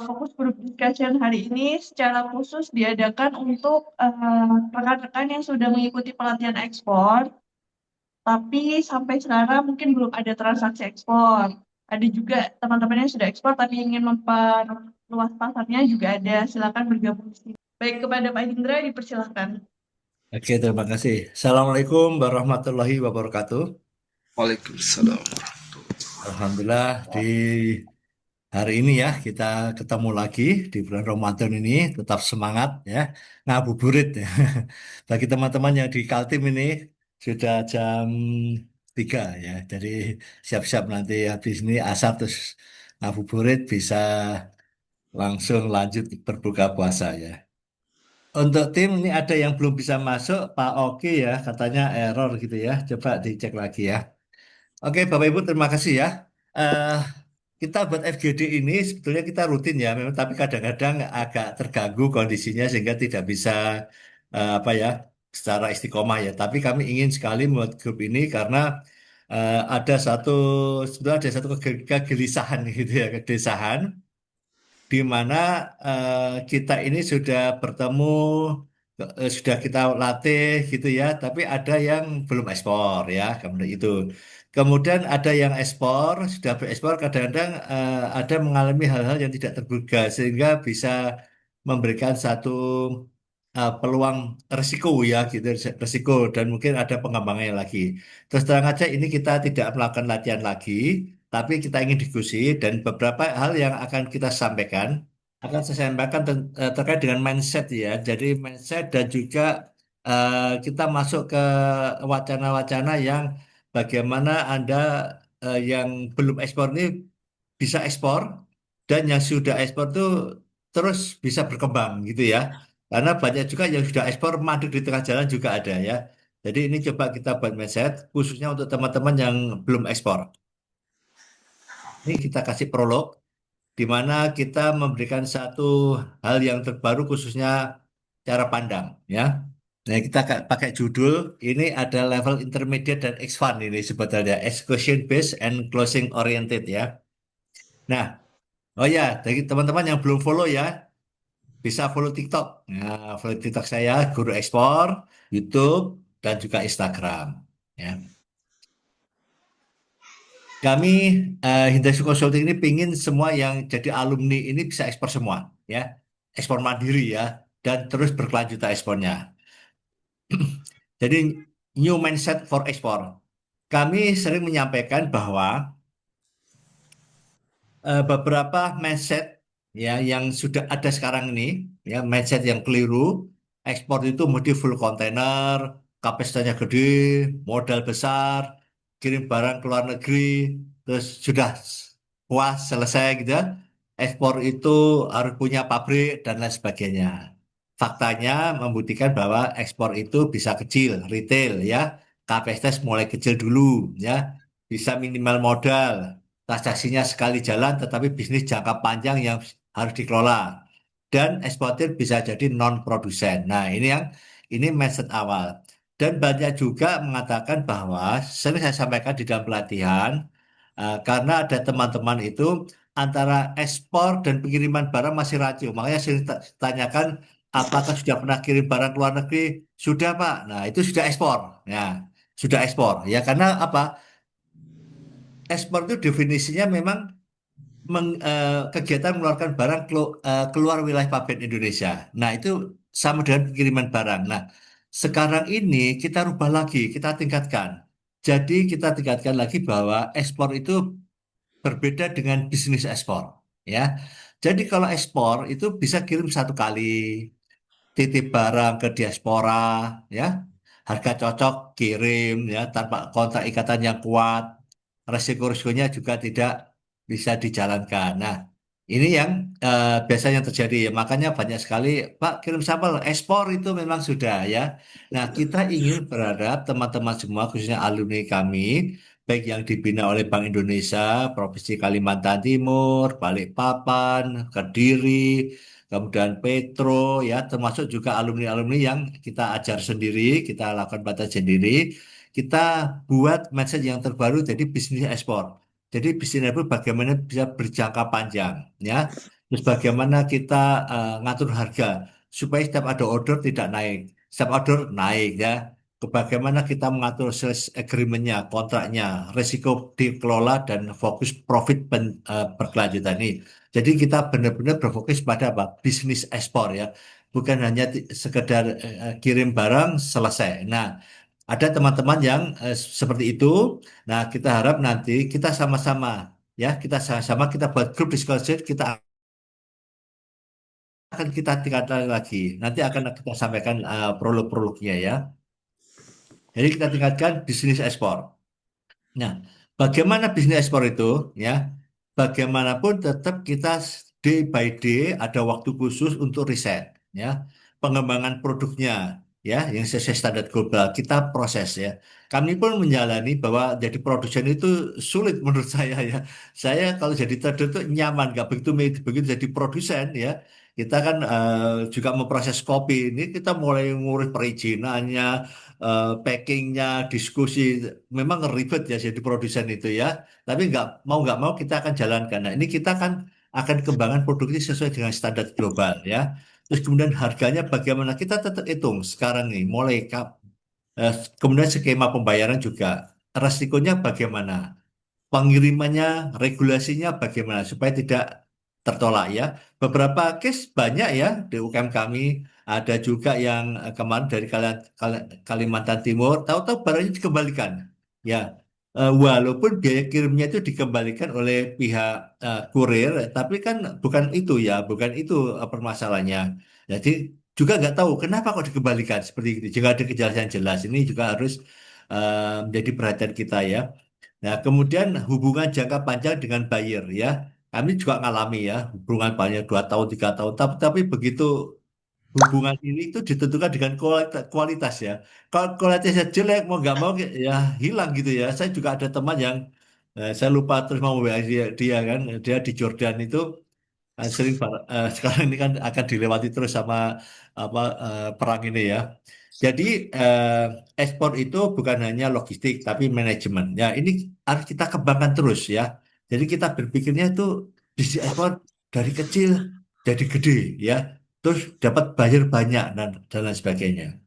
Fokus group discussion hari ini secara khusus diadakan untuk rekan-rekan yang sudah mengikuti pelatihan ekspor, tapi sampai sekarang mungkin belum ada transaksi ekspor. Ada juga teman-teman yang sudah ekspor tapi ingin memperluas pasarnya juga ada. Silakan bergabung di sini. Baik, kepada Pak Indra dipersilahkan. Oke, terima kasih. Assalamualaikum warahmatullahi wabarakatuh. Waalaikumsalam. Alhamdulillah di hari ini ya kita ketemu lagi di bulan Ramadan ini tetap semangat ya ngabuburit ya. Bagi teman-teman yang di Kaltim ini sudah jam 3 ya. Jadi siap-siap nanti habis ini asar terus ngabuburit bisa langsung lanjut berbuka puasa ya. Untuk tim ini ada yang belum bisa masuk, Pak Oki ya, katanya error gitu ya. Coba dicek lagi ya. Oke, Bapak Ibu terima kasih ya. Eh, kita buat FGD ini sebetulnya kita rutin ya, memang tapi kadang-kadang agak terganggu kondisinya sehingga tidak bisa apa ya secara istiqomah ya. Tapi kami ingin sekali membuat grup ini karena ada satu sebetulnya ada satu kegelisahan gitu ya, kegelisahan di mana kita ini sudah bertemu, sudah kita latih gitu ya, tapi ada yang belum ekspor ya, kemudian itu. Kemudian ada yang ekspor, sudah berekspor, kadang-kadang ada mengalami hal-hal yang tidak terduga sehingga bisa memberikan satu peluang resiko ya gitu, resiko dan mungkin ada pengembangannya lagi. Terus terang aja ini kita tidak melakukan latihan lagi, tapi kita ingin diskusi dan beberapa hal yang akan kita sampaikan akan saya sampaikan terkait dengan mindset ya. Jadi mindset dan juga kita masuk ke wacana-wacana yang bagaimana Anda yang belum ekspor ini bisa ekspor dan yang sudah ekspor itu terus bisa berkembang gitu ya. Karena banyak juga yang sudah ekspor mandek di tengah jalan juga ada ya. Jadi ini coba kita buat mindset khususnya untuk teman-teman yang belum ekspor. Ini kita kasih prolog di mana kita memberikan satu hal yang terbaru khususnya cara pandang ya. Nah, kita pakai judul ini ada level intermediate dan advanced ini sebetulnya execution based and closing oriented ya. Nah, oh ya, bagi teman-teman yang belum follow ya, bisa follow TikTok. Nah, follow TikTok saya Guru Ekspor, YouTube dan juga Instagram ya. Kami Hindasi Consulting ini pingin semua yang jadi alumni ini bisa ekspor semua, ya, ekspor mandiri ya, dan terus berkelanjutan ekspornya. Jadi new mindset for ekspor. Kami sering menyampaikan bahwa beberapa mindset ya yang sudah ada sekarang ini, ya mindset yang keliru, ekspor itu mesti full kontainer, kapasitasnya gede, modal besar, kirim barang ke luar negeri, terus sudah puas selesai gitu ya. Ekspor itu harus punya pabrik dan lain sebagainya. Faktanya membuktikan bahwa ekspor itu bisa kecil, retail ya, kapasitas mulai kecil dulu ya, bisa minimal modal, transaksinya sekali jalan tetapi bisnis jangka panjang yang harus dikelola dan eksportir bisa jadi non produsen. Nah, ini mindset awal. Dan banyak juga mengatakan bahwa sering saya sampaikan di dalam pelatihan karena ada teman-teman itu antara ekspor dan pengiriman barang masih rancu. Makanya saya tanyakan apakah sudah pernah kirim barang ke luar negeri? Sudah, Pak. Nah, itu sudah ekspor. Ya, sudah ekspor. Ya, karena apa? Ekspor itu definisinya memang kegiatan mengeluarkan barang keluar wilayah pabean Indonesia. Nah, itu sama dengan pengiriman barang. Nah, sekarang ini kita rubah lagi, kita tingkatkan. Jadi kita tingkatkan lagi bahwa ekspor itu berbeda dengan bisnis ekspor. Ya, jadi kalau ekspor itu bisa kirim satu kali, titip barang ke diaspora, ya, harga cocok kirim, ya, tanpa kontrak ikatan yang kuat, resiko-risikonya juga tidak bisa dijalankan. Nah, ini yang biasanya terjadi ya. Makanya banyak sekali, Pak, kirim sampel, ekspor itu memang sudah ya. Nah, kita ingin berharap teman-teman semua, khususnya alumni kami, baik yang dibina oleh Bank Indonesia, Provinsi Kalimantan Timur, Balikpapan, Kediri, kemudian Petro, ya, termasuk juga alumni-alumni yang kita ajar sendiri, kita lakukan belajar sendiri, kita buat mindset yang terbaru jadi bisnis ekspor. Jadi bisnis ekspor bagaimana bisa berjangka panjang, ya. Terus bagaimana kita ngatur harga supaya setiap ada order tidak naik, setiap order naik ya. Bagaimana kita mengatur sales agreement-nya, kontraknya, risiko dikelola dan fokus profit berkelanjutan ini. Jadi kita benar-benar berfokus pada apa? Bisnis ekspor ya, bukan hanya sekedar kirim barang selesai. Nah, ada teman-teman yang seperti itu. Nah, kita harap nanti kita sama-sama ya, kita sama-sama kita buat grup discussion, kita akan kita tingkatkan lagi. Nanti akan kita sampaikan prolog-prolognya ya. Jadi kita tingkatkan bisnis ekspor. Nah, bagaimana bisnis ekspor itu ya? Bagaimanapun tetap kita day by day ada waktu khusus untuk riset ya, pengembangan produknya ya yang sesuai standar global kita proses ya. Kami pun menjalani bahwa jadi produsen itu sulit menurut saya ya. Saya kalau jadi trader itu nyaman, nggak begitu begitu jadi produsen ya. Kita kan juga memproses kopi ini kita mulai ngurus perizinannya, packingnya, diskusi, memang ribet ya jadi produsen itu ya. Tapi nggak mau kita akan jalankan. Nah ini kita kan akan kembangkan produk ini sesuai dengan standar global ya. Terus kemudian harganya bagaimana kita tetap hitung sekarang nih mulai kemudian skema pembayaran juga resikonya bagaimana, pengirimannya, regulasinya bagaimana supaya tidak tertolak ya. Beberapa case banyak ya di UKM kami, ada juga yang kemarin dari Kalimantan Timur, tahu-tahu barangnya dikembalikan. Ya, walaupun biaya kirimnya itu dikembalikan oleh pihak kurir, tapi kan bukan itu ya, bukan itu permasalahannya. Jadi juga nggak tahu kenapa kok dikembalikan seperti itu. Jika ada kejelasan jelas, ini juga harus menjadi perhatian kita ya. Nah, kemudian hubungan jangka panjang dengan buyer ya. Kami juga ngalami ya hubungan banyak 2 tahun, 3 tahun. Tapi begitu hubungan ini itu ditentukan dengan kualitas ya. Kalau kualitasnya jelek mau nggak mau ya hilang gitu ya. Saya juga ada teman yang saya lupa terus mau WA dia kan dia di Jordan itu sekarang ini kan akan dilewati terus sama apa perang ini ya. Jadi ekspor itu bukan hanya logistik tapi manajemen. Ya ini harus kita kembangkan terus ya. Jadi kita berpikirnya itu bisnis ekspor dari kecil jadi gede ya. Terus dapat buyer banyak dan lain sebagainya.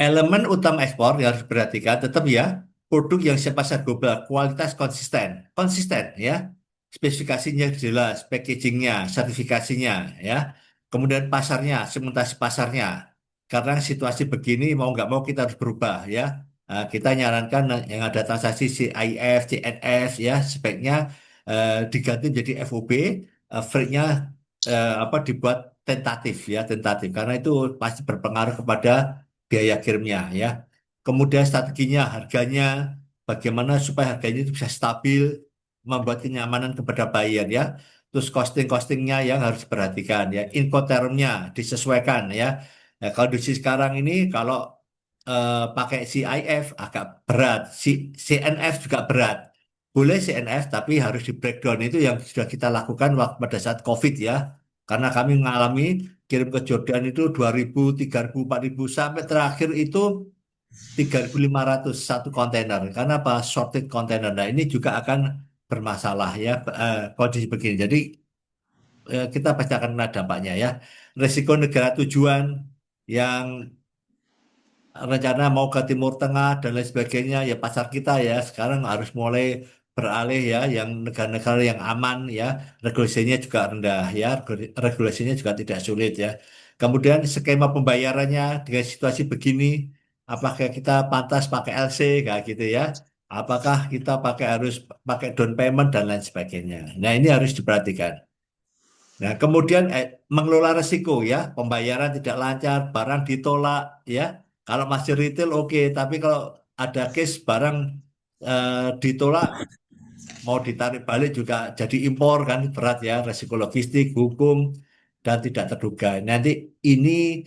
Elemen utama ekspor yang harus diperhatikan tetap ya produk yang siap pasar global, kualitas konsisten, konsisten ya, spesifikasinya jelas, packagingnya, sertifikasinya ya, kemudian pasarnya, segmentasi pasarnya. Karena situasi begini mau nggak mau kita harus berubah ya. Kita nyarankan yang ada transaksi CIF, CNS ya, sebaiknya diganti menjadi FOB, freight-nya apa dibuat tentatif ya, tentatif karena itu pasti berpengaruh kepada biaya kirimnya ya. Kemudian strateginya, harganya, bagaimana supaya harganya itu bisa stabil, membuat kenyamanan kepada buyer ya. Terus costing-costingnya yang harus diperhatikan ya. Incotermnya disesuaikan ya. Ya, kalau di sisi sekarang ini kalau pakai CIF agak berat, CNF juga berat. Boleh CNF tapi harus di breakdown itu yang sudah kita lakukan waktu pada saat COVID ya. Karena kami mengalami kirim ke Jordan itu 2.000, 3.000, 4.000 sampai terakhir itu 3.500 satu kontainer. Karena apa? Shorted kontainer. Nah, ini juga akan bermasalah ya kondisi begini. Jadi kita pasti akan kena dampaknya ya. Risiko negara tujuan yang rencana mau ke Timur Tengah dan lain sebagainya ya pasar kita ya sekarang harus mulai beralih ya yang negara-negara yang aman ya regulasinya juga rendah ya regulasinya juga tidak sulit ya kemudian skema pembayarannya dengan situasi begini apakah kita pantas pakai LC kayak gitu ya apakah kita harus pakai down payment dan lain sebagainya nah ini harus diperhatikan. Nah, kemudian mengelola resiko ya, pembayaran tidak lancar, barang ditolak ya. Kalau masih retail oke, tapi kalau ada case barang ditolak mau ditarik balik juga jadi impor kan berat ya, resiko logistik, hukum dan tidak terduga. Nanti ini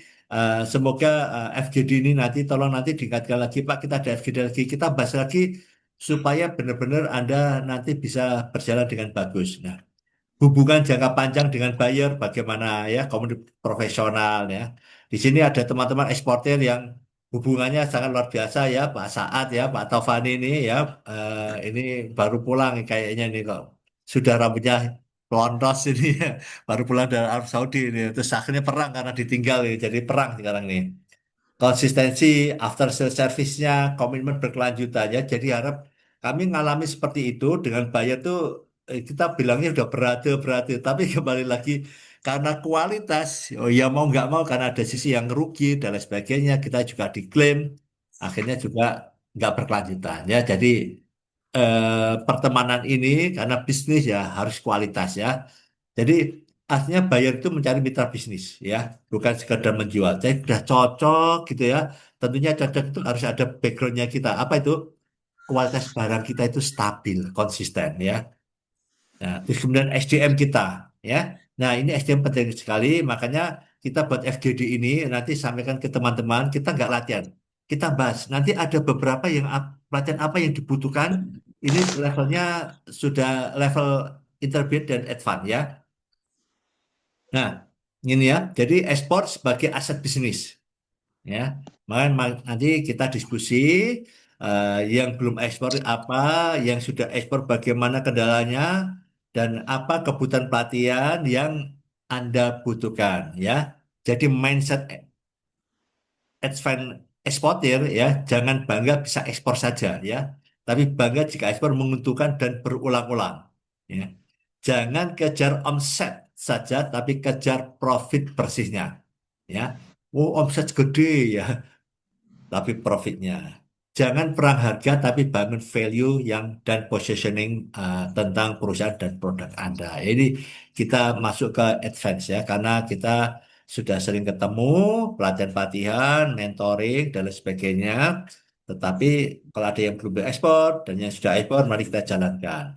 semoga FGD ini nanti tolong nanti diingatkan lagi Pak, kita ada FGD lagi, kita bahas lagi supaya benar-benar Anda nanti bisa berjalan dengan bagus. Nah, hubungan jangka panjang dengan buyer bagaimana ya komunikasi profesional ya. Di sini ada teman-teman eksportir yang hubungannya sangat luar biasa ya Pak Saat ya Pak Taufani ini ya ini baru pulang kayaknya nih kok sudah rambutnya lontos ini ya. Baru pulang dari Arab Saudi ini. Terus akhirnya perang karena ditinggal ya. Jadi perang sekarang nih. Konsistensi after sales service-nya, komitmen berkelanjutan ya. Jadi harap kami ngalami seperti itu dengan buyer tuh kita bilangnya udah berhasil, tapi kembali lagi karena kualitas, oh ya mau nggak mau karena ada sisi yang rugi dan lain sebagainya, kita juga diklaim, akhirnya juga nggak berkelanjutan ya. Jadi pertemanan ini karena bisnis ya harus kualitas ya. Jadi artinya buyer itu mencari mitra bisnis ya, bukan sekedar menjual. Jadi sudah cocok gitu ya. Tentunya cocok itu harus ada backgroundnya kita. Apa itu? Kualitas barang kita itu stabil, konsisten ya. Nah, terus kemudian SDM kita ya. Nah, ini SDM penting sekali, makanya kita buat FGD ini nanti sampaikan ke teman-teman, kita nggak latihan. Kita bahas. Nanti ada beberapa yang pelatihan apa yang dibutuhkan. Ini levelnya sudah level intermediate dan advance ya. Nah, ini ya. Jadi ekspor sebagai aset bisnis ya. Makanya nanti kita diskusi yang belum ekspor apa, yang sudah ekspor bagaimana kendalanya, dan apa kebutuhan pelatihan yang Anda butuhkan ya. Jadi mindset advance eksportir ya, jangan bangga bisa ekspor saja ya, tapi bangga jika ekspor menguntungkan dan berulang-ulang ya. Jangan kejar omset saja, tapi kejar profit bersihnya ya. Oh, omset gede ya, tapi profitnya. Jangan perang harga, tapi bangun value yang dan positioning tentang perusahaan dan produk Anda. Ini kita masuk ke advance ya, karena kita sudah sering ketemu, pelatihan-pelatihan, mentoring, dan lain sebagainya. Tetapi kalau ada yang belum ekspor dan yang sudah ekspor, mari kita jalankan.